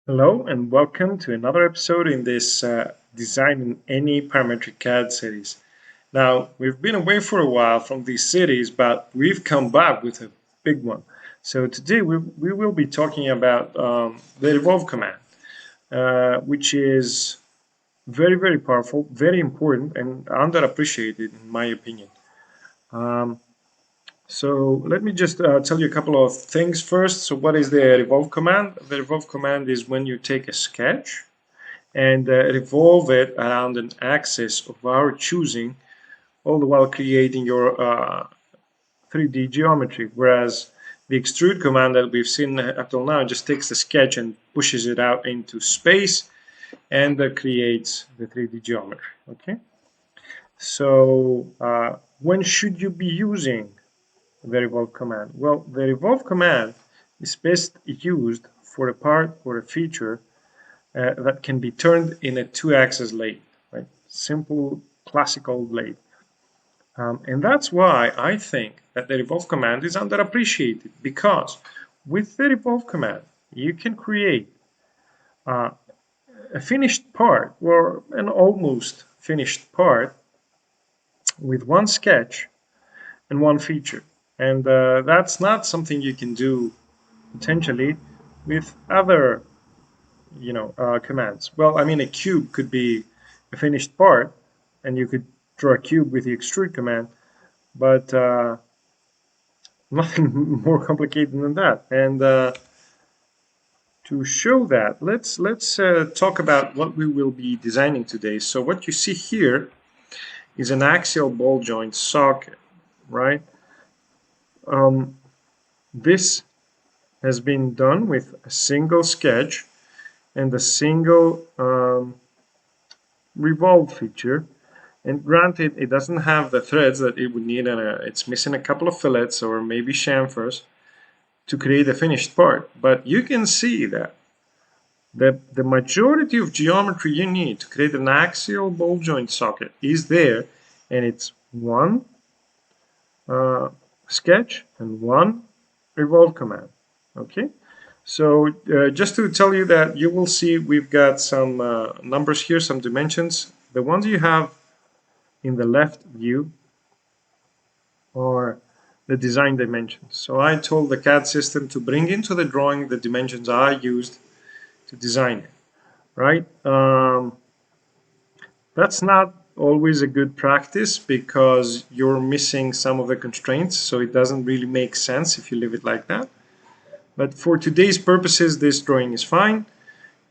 Hello and welcome to another episode in this Design in Any Parametric CAD series. Now, we've been away for a while from these series, but we've come back with a big one. So today we will be talking about the Revolve command, which is very powerful, very important, and underappreciated in my opinion. Um, so let me just tell you a couple of things first. So what is the Revolve command? The Revolve command is when you take a sketch and revolve it around an axis of our choosing, all the while creating your 3D geometry. Whereas the extrude command that we've seen up till now just takes the sketch and pushes it out into space and creates the 3D geometry. Okay. So when should you be using the revolve command? Well, the revolve command is best used for a part or a feature that can be turned in a two-axis lathe, right? Simple classical lathe. And that's why I think that the revolve command is underappreciated, because with the revolve command, you can create uh, a finished part or an almost finished part with one sketch and one feature. And that's not something you can do potentially with other commands. Well, I mean, a cube could be a finished part, and you could draw a cube with the extrude command, but nothing more complicated than that. And to show that, let's talk about what we will be designing today. So what you see here is an axial ball joint socket, right? This has been done with a single sketch and a single revolve feature. And granted, it doesn't have the threads that it would need, and it's missing a couple of fillets or maybe chamfers to create a finished part. But you can see that the majority of geometry you need to create an axial ball joint socket is there, and it's one sketch and one revolve command. Okay, so just to tell you that you will see we've got some numbers here, some dimensions. The ones you have in the left view are the design dimensions. So I told the CAD system to bring into the drawing the dimensions I used to design it, right? That's not always a good practice because you're missing some of the constraints, so it doesn't really make sense if you leave it like that. But for today's purposes, this drawing is fine.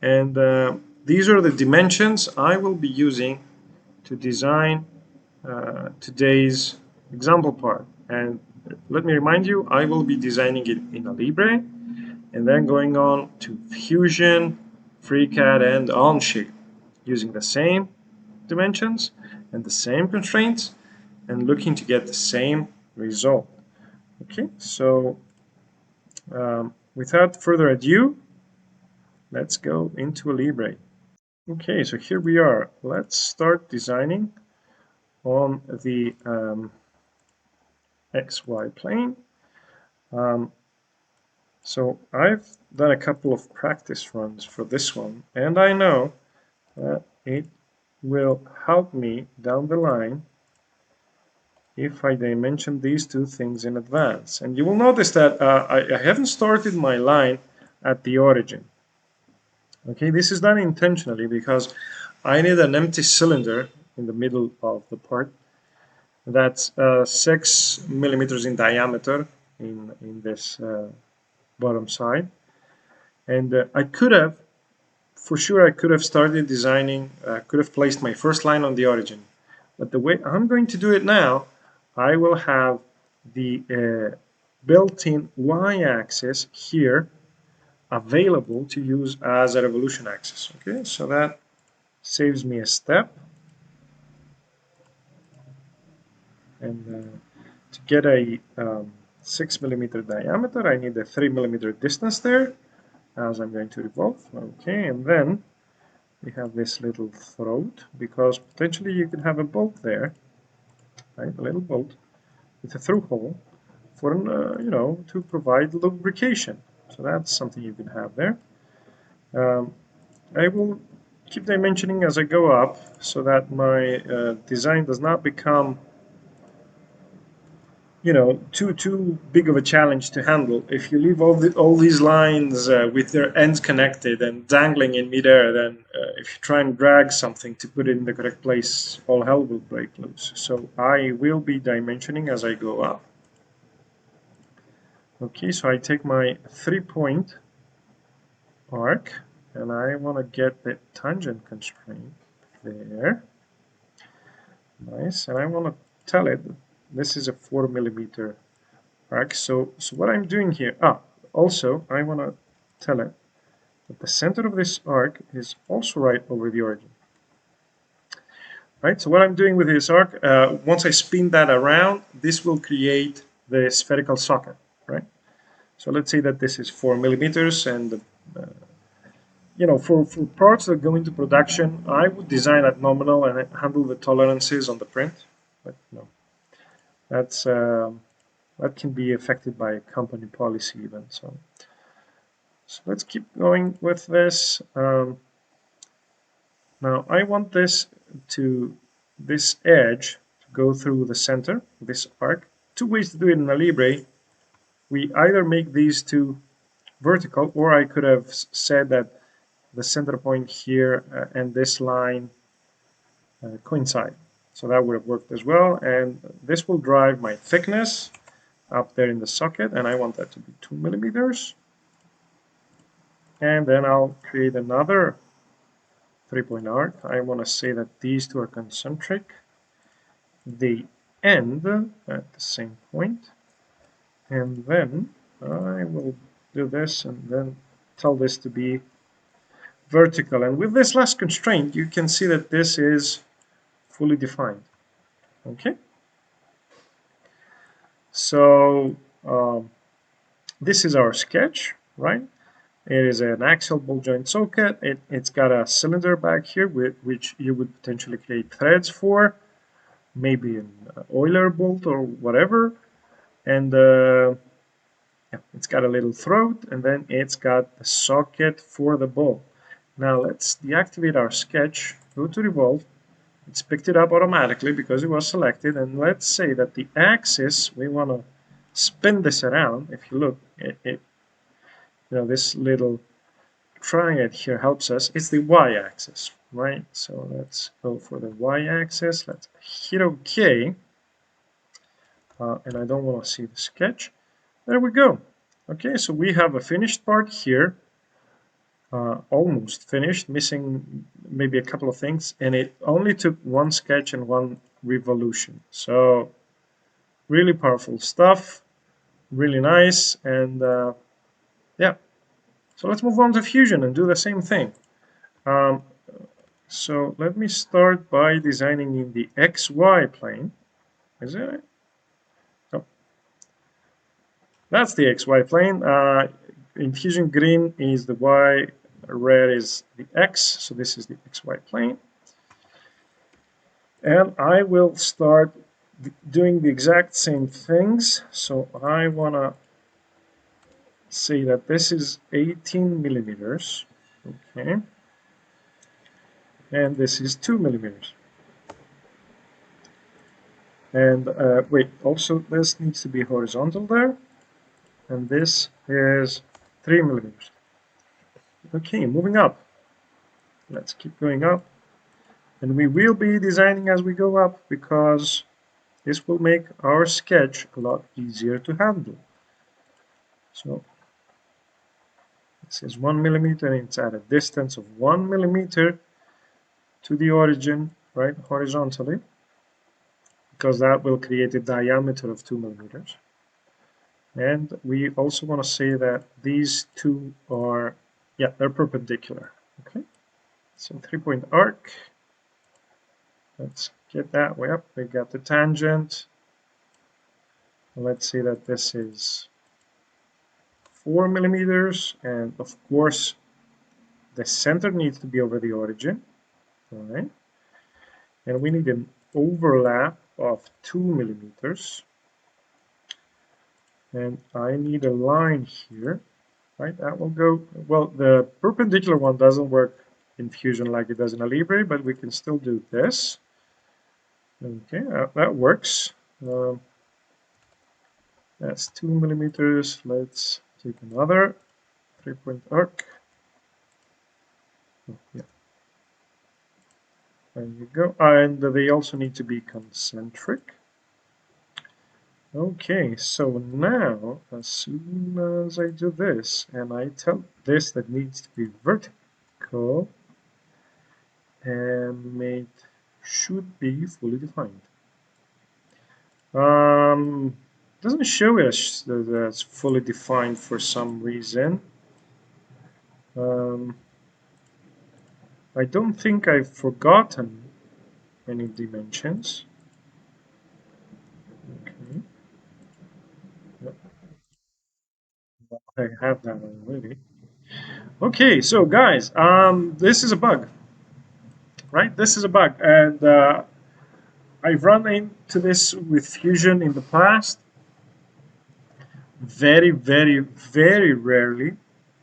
And these are the dimensions I will be using to design today's example part. And let me remind you, I will be designing it in Alibre and then going on to Fusion, FreeCAD, and onshape using the same dimensions and the same constraints and looking to get the same result. Okay, so without further ado, let's go into Alibre. Okay, so here we are. Let's start designing on the XY plane. So I've done a couple of practice runs for this one, and I know that it will help me down the line if I dimension these two things in advance. And you will notice that I haven't started my line at the origin. Okay, this is done intentionally because I need an empty cylinder in the middle of the part that's 6 millimeters in diameter in this bottom side. And I could have, for sure, I could have started designing, could have placed my first line on the origin. But the way I'm going to do it now, I will have the built-in y-axis here available to use as a revolution axis. Okay, so that saves me a step. And to get a 6 millimeter diameter, I need a 3 millimeter distance there, as I'm going to revolve. Okay, and then we have this little throat, because potentially you could have a bolt there, right? A little bolt with a through hole for, to provide lubrication. So that's something you can have there. Um, I will keep dimensioning as I go up so that my design does not become, you know, too big of a challenge to handle. If you leave all these lines with their ends connected and dangling in midair, then if you try and drag something to put it in the correct place, all hell will break loose. So I will be dimensioning as I go up. Okay, so I take my 3-point arc and I want to get the tangent constraint there. Nice, and I want to tell it this is a 4mm arc. So what I'm doing here, also I want to tell it that the center of this arc is also right over the origin. Right, so what I'm doing with this arc, once I spin that around, this will create the spherical socket, right? So let's say that this is 4mm, and you know, for parts that go into production, I would design at nominal and handle the tolerances on the print, but no, that's that can be affected by company policy even. So let's keep going with this. Now I want this edge to go through the center, this arc. Two ways to do it in Alibre. We either make these two vertical, or I could have said that the center point here and this line coincide. So that would have worked as well. And this will drive my thickness up there in the socket, and I want that to be 2mm. And then I'll create another 3-point arc. I want to say that these two are concentric. They end at the same point. And then I will do this and then tell this to be vertical. And with this last constraint, you can see that this is fully defined. Okay? So this is our sketch, right? It is an axial ball joint socket. It's got a cylinder back here, which you would potentially create threads for, maybe an Euler bolt or whatever. And yeah, it's got a little throat, and then it's got the socket for the ball. Now let's deactivate our sketch, go to Revolve. It's picked it up automatically because it was selected, and let's say that the axis, we want to spin this around. If you look, you know, this little triangle here helps us. It's the y-axis, right? So let's go for the y-axis. Let's hit OK. And I don't want to see the sketch. There we go. Okay, so we have a finished part here. Almost finished, missing maybe a couple of things. And it only took one sketch and one revolution. So really powerful stuff. Really nice. And yeah. So let's move on to Fusion and do the same thing. So let me start by designing in the XY plane. Is it? Oh, that's the XY plane. In Fusion, green is the Y, red is the X. So this is the XY plane. And I will start doing the exact same things. So I want to say that this is 18mm. Okay. And this is 2mm. And wait, also this needs to be horizontal there. And this is 3mm. Okay, moving up. Let's keep going up. And we will be designing as we go up because this will make our sketch a lot easier to handle. So this is 1mm, and it's at a distance of 1mm to the origin, right, horizontally, because that will create a diameter of 2mm. And we also want to say that these two are, yeah, they're perpendicular. Okay, so 3-point arc. Let's get that way up. We got the tangent. Let's say that this is 4mm, and of course the center needs to be over the origin. All right, and we need an overlap of 2mm. And I need a line here right? That will go, well, the perpendicular one doesn't work in Fusion like it does in Alibre, but we can still do this. Okay, that works. That's 2 millimeters. Let's take another 3-point arc. Oh, yeah. There you go. And they also need to be concentric. Okay, so now as soon as I do this and I tell this that needs to be vertical, and it should be fully defined. Doesn't show us that that's fully defined for some reason. I don't think I've forgotten any dimensions. Okay. Yep, I have that already. Okay, so guys, this is a bug, right? This is a bug, and I've run into this with Fusion in the past. Very, very, very rarely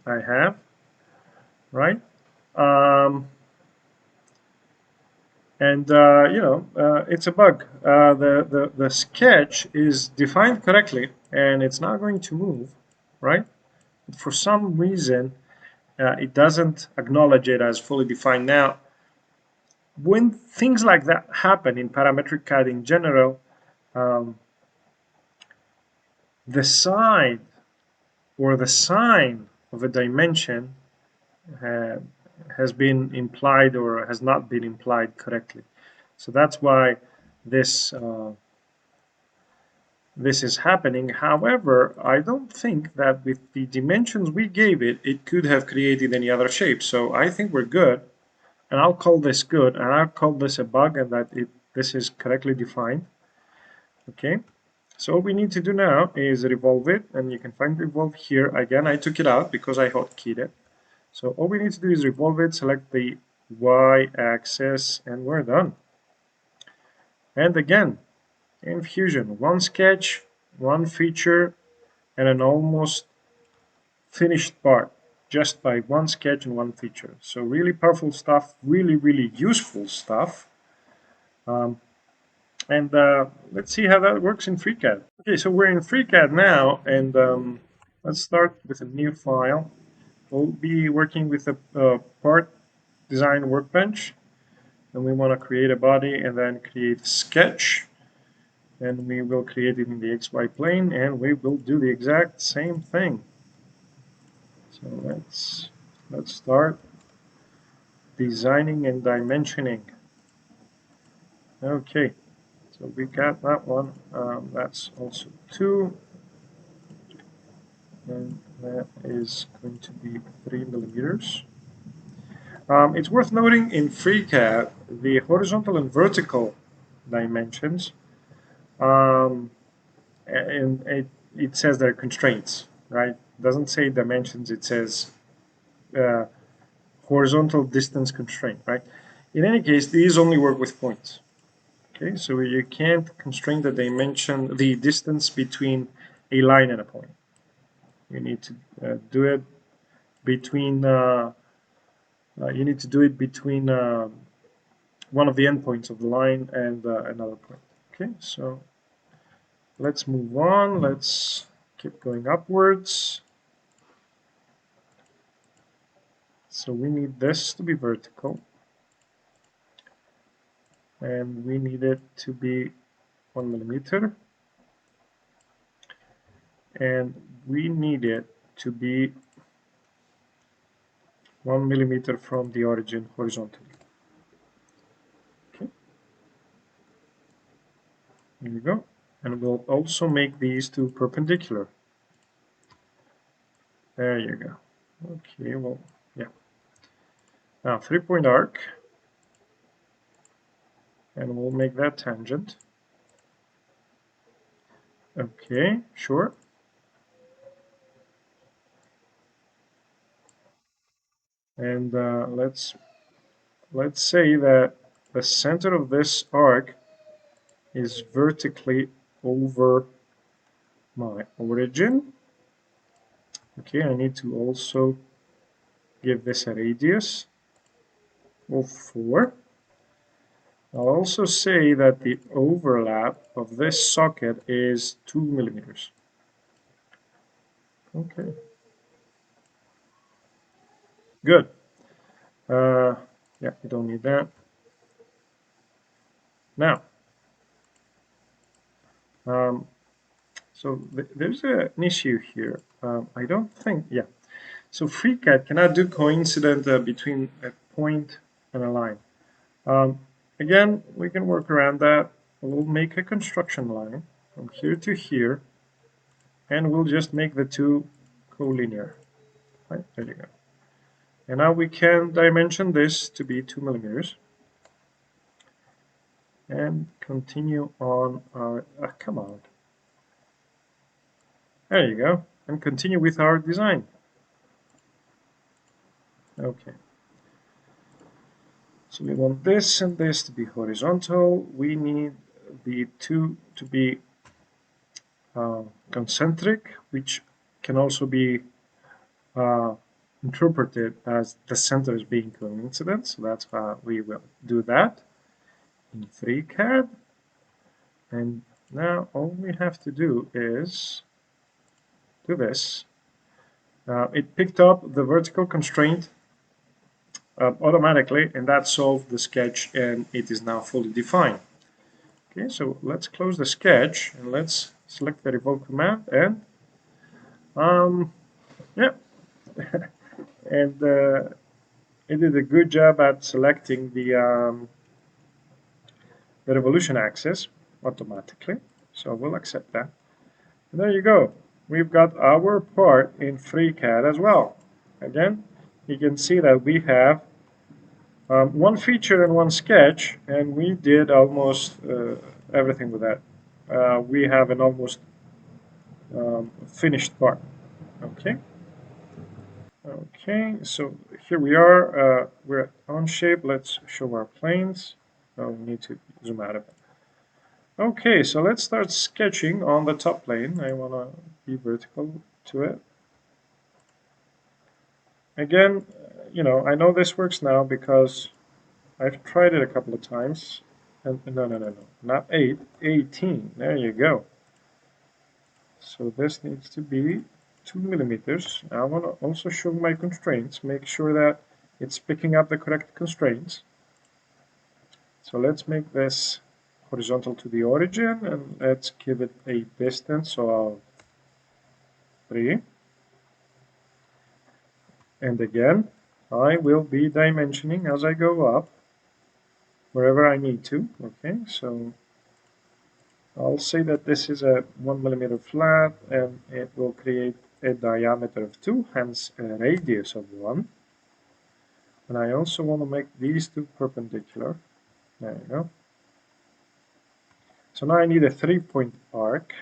I have, right? Um, and it's a bug. The sketch is defined correctly, and it's not going to move, right? But for some reason, it doesn't acknowledge it as fully defined. Now, when things like that happen in parametric CAD in general, um, the side or the sign of a dimension uh, has been implied or has not been implied correctly. So that's why this this is happening. However, I don't think that with the dimensions we gave it, it could have created any other shape. So I think we're good, and I'll call this good, and I'll call this a bug, and that this is correctly defined. Okay. So all we need to do now is revolve it, and you can find revolve here. Again, I took it out because I hotkeyed it. So all we need to do is revolve it, select the y-axis, and we're done. And again, in Fusion, one sketch, one feature, and an almost finished part, just by one sketch and one feature. So really powerful stuff, really, really useful stuff. And let's see how that works in FreeCAD. Okay, so we're in FreeCAD now, and let's start with a new file. We'll be working with a part design workbench, and we want to create a body and then create a sketch, and we will create it in the XY plane, and we will do the exact same thing. So let's start designing and dimensioning. Okay, so we got that one. That's also 2, and that is going to be 3 millimeters. It's worth noting in FreeCAD the horizontal and vertical dimensions, and it says they're constraints, right? It doesn't say dimensions, it says horizontal distance constraint, right? In any case, these only work with points. Okay, so you can't constrain the dimension, the distance between a line and a point. You need to do it between one of the endpoints of the line and another point. Okay, so let's move on. Let's keep going upwards. So we need this to be vertical, and we need it to be 1 millimeter, and we need it to be 1 millimeter from the origin horizontally. Okay, here we go. And we'll also make these two perpendicular. There you go. Okay, well, yeah. Now 3-point arc, and we'll make that tangent. Okay, sure. And let's say that the center of this arc is vertically over my origin, Okay, I need to also give this a radius of 4. I'll also say that the overlap of this socket is 2 millimeters. Okay, good. Yeah, we don't need that. Now, so there's an issue here. I don't think, yeah. So FreeCAD cannot do coincident between a point and a line. Again, we can work around that. We'll make a construction line from here to here, and we'll just make the two collinear. Right, there you go. And now we can dimension this to be 2 millimeters. And continue on our, come on. There you go. And continue with our design. Okay. So we want this and this to be horizontal. We need the two to be concentric, which can also be interpreted as the centers being coincident. So that's how we will do that in FreeCAD. And now all we have to do is do this. It picked up the vertical constraint automatically, and that solved the sketch, and it is now fully defined. Okay, so let's close the sketch and let's select the Revolve command, and yeah, and it did a good job at selecting the revolution axis automatically. So we'll accept that. And there you go. We've got our part in FreeCAD as well. Again, you can see that we have one feature and one sketch, and we did almost everything with that. We have an almost finished part. Okay. Okay, so here we are. We're at onshape. Let's show our planes. Oh, we need to zoom out a bit. Okay, so let's start sketching on the top plane. I want to be vertical to it. Again, you know, I know this works now because I've tried it a couple of times. And no, not 8, 18. There you go. So this needs to be 2 millimeters. I want to also show my constraints, make sure that it's picking up the correct constraints. So let's make this horizontal to the origin, and let's give it a distance of 3. And again, I will be dimensioning as I go up, wherever I need to. Okay, so I'll say that this is a 1 millimeter flat, and it will create a diameter of 2, hence a radius of 1. And I also want to make these two perpendicular. There you go. So now I need a 3-point arc.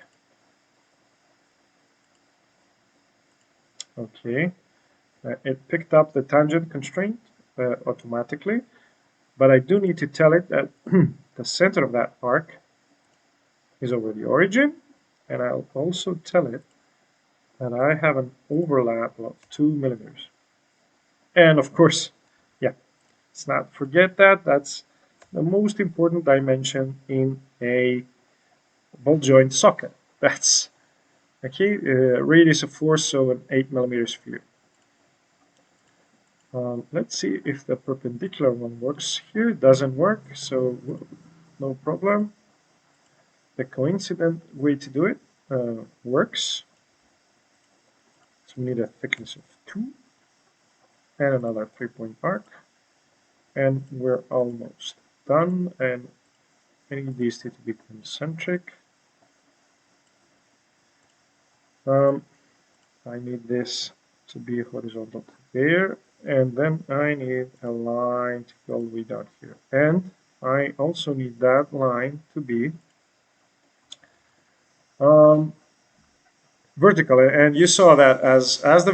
Okay, it picked up the tangent constraint automatically, but I do need to tell it that the center of that arc is over the origin, and I'll also tell it that I have an overlap of 2 millimeters. And of course, yeah, let's not forget that that's the most important dimension in a ball joint socket. That's okay, radius of 4, so an 8 millimeter sphere. Let's see if the perpendicular one works here. It doesn't work, so no problem. The coincident way to do it works. So we need a thickness of 2 and another 3-point arc, and we're almost done. And I need these two to be concentric. I need this to be horizontal to there, and then I need a line to go all the way down here, and I also need that line to be vertical. And you saw that as the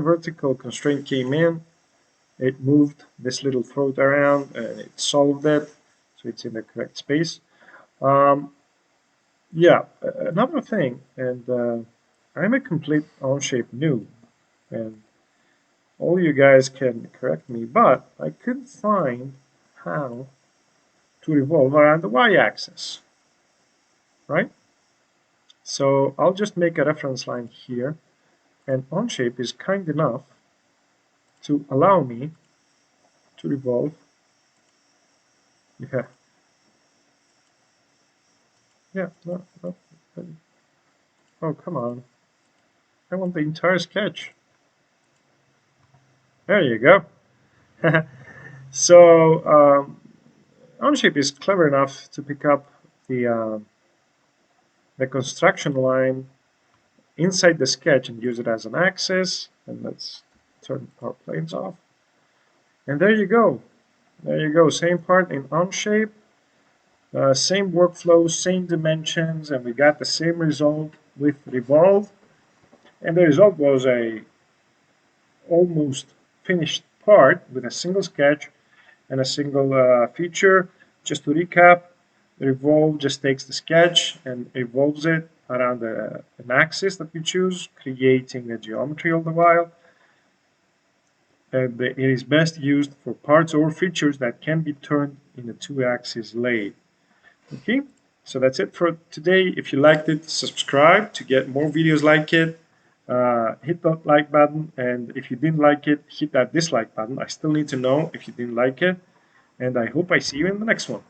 vertical constraint came in, it moved this little throat around and it solved it, so it's in the correct space. Yeah, another thing, and I'm a complete onshape noob, and all you guys can correct me, but I couldn't find how to revolve around the y-axis, right? So I'll just make a reference line here, and onshape is kind enough to allow me to revolve. Yeah, yeah, no, no. Oh, come on. I want the entire sketch. There you go. So onshape is clever enough to pick up the construction line inside the sketch and use it as an axis. And let's turn our planes off. And there you go. There you go. Same part in onshape, same workflow, same dimensions, and we got the same result with Revolve. And the result was a almost finished part with a single sketch and a single feature. Just to recap, Revolve just takes the sketch and evolves it around an axis that we choose, creating a geometry all the while. And it is best used for parts or features that can be turned in a two-axis lathe. Okay, so that's it for today. If you liked it, subscribe to get more videos like it. Hit that like button, and if you didn't like it, hit that dislike button. I still need to know if you didn't like it, and I hope I see you in the next one.